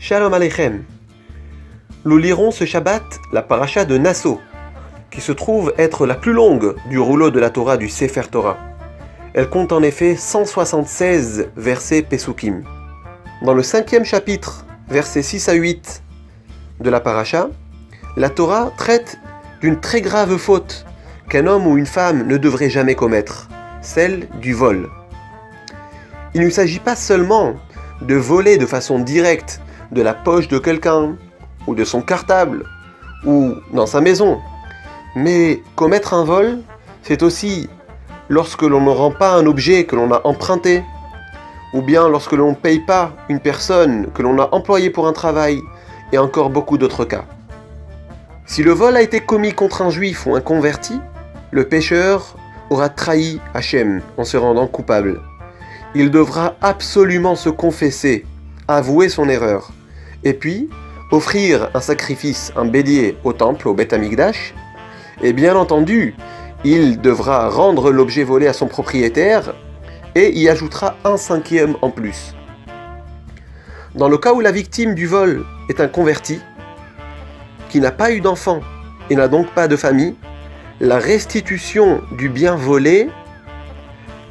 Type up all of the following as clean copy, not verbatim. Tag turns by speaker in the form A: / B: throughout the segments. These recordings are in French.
A: Shalom Aleichem. Nous lirons ce Shabbat la paracha de Nasso, qui se trouve être la plus longue du rouleau de la Torah du Sefer Torah. Elle compte en effet 176 versets Pesukim. Dans le 5e chapitre, versets 6 à 8 de la paracha, la Torah traite d'une très grave faute qu'un homme ou une femme ne devrait jamais commettre, celle du vol. Il ne s'agit pas seulement de voler de façon directe de la poche de quelqu'un, ou de son cartable, ou dans sa maison. Mais commettre un vol, c'est aussi lorsque l'on ne rend pas un objet que l'on a emprunté, ou bien lorsque l'on ne paye pas une personne que l'on a employée pour un travail, et encore beaucoup d'autres cas. Si le vol a été commis contre un juif ou un converti, le pécheur aura trahi Hachem en se rendant coupable. Il devra absolument se confesser, avouer son erreur, et puis offrir un sacrifice, un bélier au temple, au Beth Amikdash, et bien entendu, il devra rendre l'objet volé à son propriétaire et y ajoutera un 5e en plus. Dans le cas où la victime du vol est un converti, qui n'a pas eu d'enfant et n'a donc pas de famille, la restitution du bien volé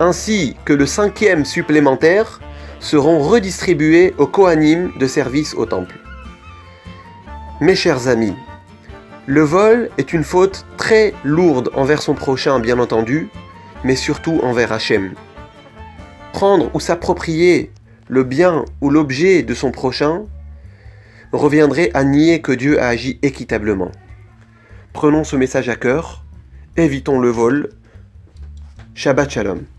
A: ainsi que le 5e supplémentaire seront redistribués aux Kohanim de service au temple. Mes chers amis, le vol est une faute très lourde envers son prochain, bien entendu, mais surtout envers Hachem. Prendre ou s'approprier le bien ou l'objet de son prochain reviendrait à nier que Dieu a agi équitablement. Prenons ce message à cœur, évitons le vol. Shabbat Shalom.